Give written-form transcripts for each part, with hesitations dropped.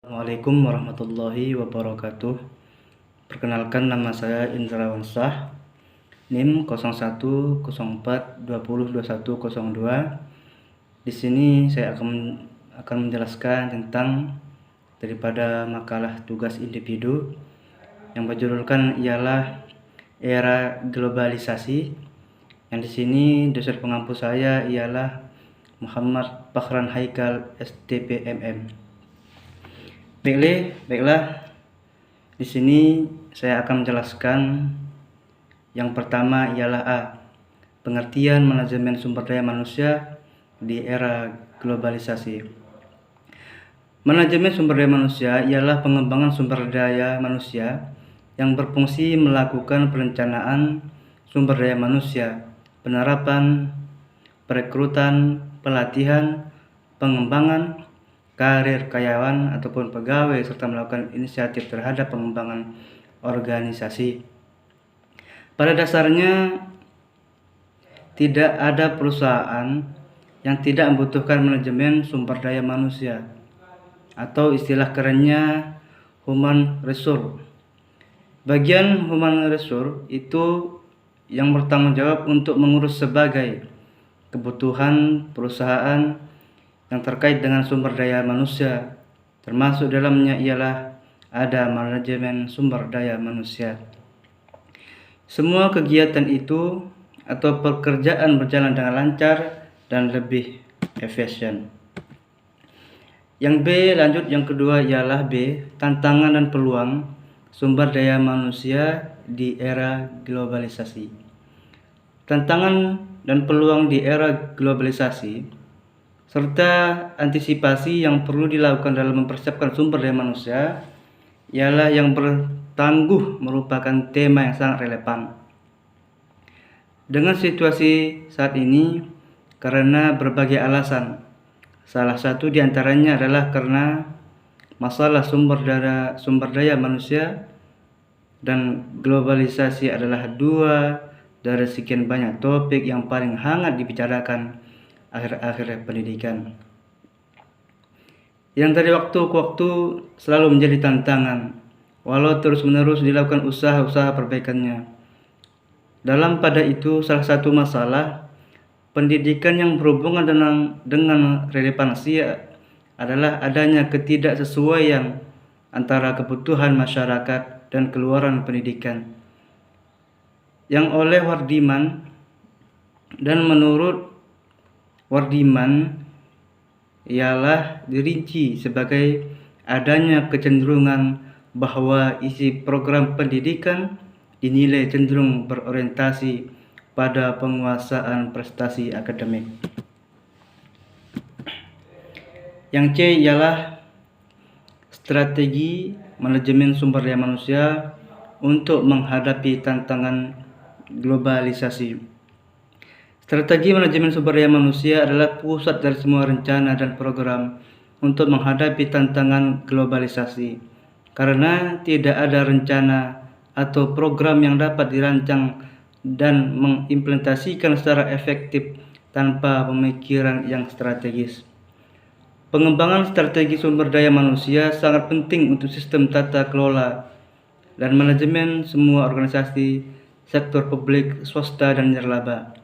Assalamualaikum warahmatullahi wabarakatuh. Perkenalkan, nama saya Indra Wansah, NIM 0104202102. Di sini saya akan menjelaskan tentang daripada makalah tugas individu yang berjudulkan ialah era globalisasi. Yang di sini dosen pengampu saya ialah Muhammad Fakhran Haikal STPMM. Baiklah, di sini saya akan menjelaskan yang pertama ialah pengertian manajemen sumber daya manusia di era globalisasi. Manajemen sumber daya manusia ialah pengembangan sumber daya manusia yang berfungsi melakukan perencanaan sumber daya manusia, penerapan, perekrutan, pelatihan, pengembangan karir karyawan ataupun pegawai, serta melakukan inisiatif terhadap pengembangan organisasi. Pada dasarnya, tidak ada perusahaan yang tidak membutuhkan manajemen sumber daya manusia, atau istilah kerennya human resource. Bagian human resource itu yang bertanggung jawab untuk mengurus sebagai kebutuhan perusahaan yang terkait dengan sumber daya manusia, termasuk dalamnya ialah ada manajemen sumber daya manusia. Semua kegiatan itu atau pekerjaan berjalan dengan lancar dan lebih efisien. Yang B, lanjut yang kedua ialah B, tantangan dan peluang sumber daya manusia di era globalisasi. Tantangan dan peluang di era globalisasi serta antisipasi yang perlu dilakukan dalam mempersiapkan sumber daya manusia ialah yang bertangguh merupakan tema yang sangat relevan dengan situasi saat ini karena berbagai alasan. Salah satu diantaranya adalah karena masalah sumber daya manusia dan globalisasi adalah dua dari sekian banyak topik yang paling hangat dibicarakan akhir-akhir pendidikan, yang dari waktu ke waktu selalu menjadi tantangan, walau terus-menerus dilakukan usaha-usaha perbaikannya. Dalam pada itu, salah satu masalah pendidikan yang berhubungan dengan relevansi adalah adanya ketidaksesuaian antara kebutuhan masyarakat dan keluaran pendidikan, yang oleh Wardiman dan menurut Wardiman ialah dirinci sebagai adanya kecenderungan bahwa isi program pendidikan dinilai cenderung berorientasi pada penguasaan prestasi akademik. Yang C ialah strategi manajemen sumber daya manusia untuk menghadapi tantangan globalisasi. Strategi manajemen sumber daya manusia adalah pusat dari semua rencana dan program untuk menghadapi tantangan globalisasi, karena tidak ada rencana atau program yang dapat dirancang dan mengimplementasikan secara efektif tanpa pemikiran yang strategis. Pengembangan strategi sumber daya manusia sangat penting untuk sistem tata kelola dan manajemen semua organisasi, sektor publik, swasta, dan nirlaba.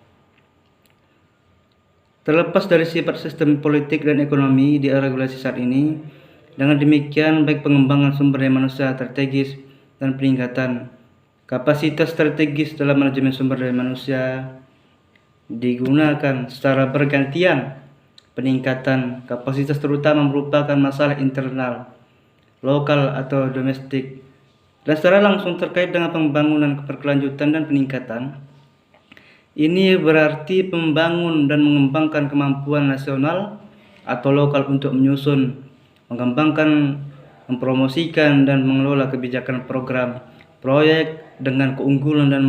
Terlepas dari sifat sistem politik dan ekonomi di era globalisasi saat ini, dengan demikian baik pengembangan sumber daya manusia strategis dan peningkatan kapasitas strategis dalam manajemen sumber daya manusia digunakan secara bergantian. Peningkatan kapasitas terutama merupakan masalah internal, lokal atau domestik, dan secara langsung terkait dengan pembangunan berkelanjutan dan peningkatan. Ini berarti membangun dan mengembangkan kemampuan nasional atau lokal untuk menyusun, mengembangkan, mempromosikan, dan mengelola kebijakan program, proyek dengan keunggulan dan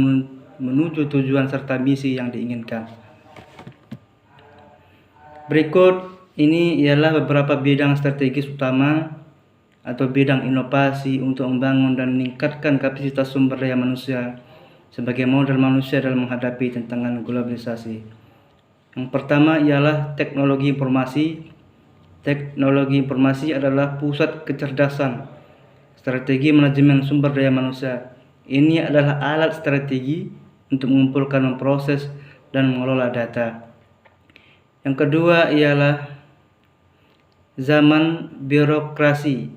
menuju tujuan serta misi yang diinginkan. Berikut ini ialah beberapa bidang strategis utama atau bidang inovasi untuk membangun dan meningkatkan kapasitas sumber daya manusia sebagai modal manusia dalam menghadapi tantangan globalisasi. Yang pertama ialah teknologi informasi, Teknologi informasi adalah pusat kecerdasan strategi manajemen sumber daya manusia. Ini adalah alat strategi untuk mengumpulkan, memproses, dan mengelola data. Yang kedua ialah zaman birokrasi.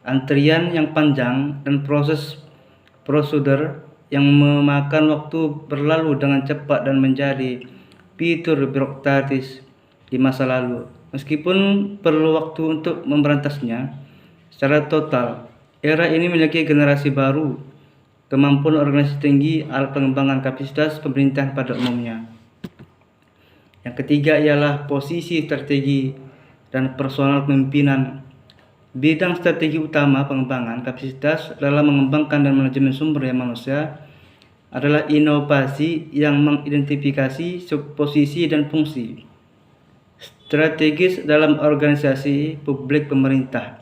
Antrian yang panjang dan proses prosedur yang memakan waktu berlalu dengan cepat dan menjadi fitur birokratis di masa lalu. Meskipun perlu waktu untuk memberantasnya secara total, era ini memiliki generasi baru, kemampuan organisasi tinggi, alat pengembangan kapasitas pemerintahan pada umumnya. Yang ketiga ialah posisi strategi dan personal kepemimpinan. Bidang strategi utama pengembangan kapasitas dalam mengembangkan dan manajemen sumber daya manusia adalah inovasi yang mengidentifikasi posisi dan fungsi strategis dalam organisasi publik pemerintah.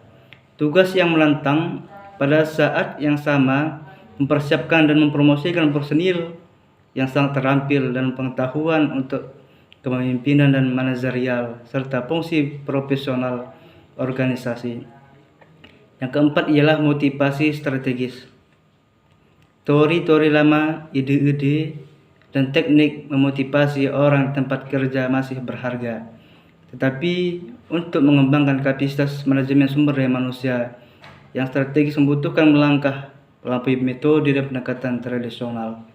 Tugas yang menantang pada saat yang sama mempersiapkan dan mempromosikan personil yang sangat terampil dan pengetahuan untuk kepemimpinan dan manajerial serta fungsi profesional organisasi. Yang keempat ialah motivasi strategis. Teori-teori lama, ide-ide, dan teknik memotivasi orang di tempat kerja masih berharga. Tetapi untuk mengembangkan kapasitas manajemen sumber daya manusia yang strategis membutuhkan melangkah melampaui metode dan pendekatan tradisional.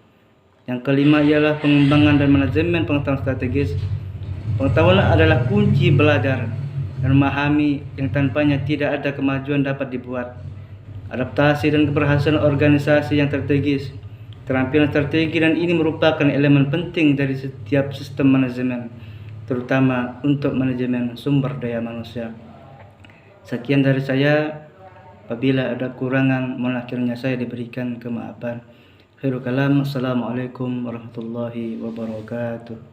Yang kelima ialah pengembangan dan manajemen pengetahuan strategis. Pengetahuan adalah kunci belajar dan memahami yang tanpanya tidak ada kemajuan dapat dibuat. Adaptasi dan keberhasilan organisasi yang strategis. Keterampilan strategi dan ini merupakan elemen penting dari setiap sistem manajemen, terutama untuk manajemen sumber daya manusia. Sekian dari saya. Apabila ada kurangan, mohon akhirnya saya diberikan kemaafan. Khairul kalam. Assalamualaikum warahmatullahi wabarakatuh.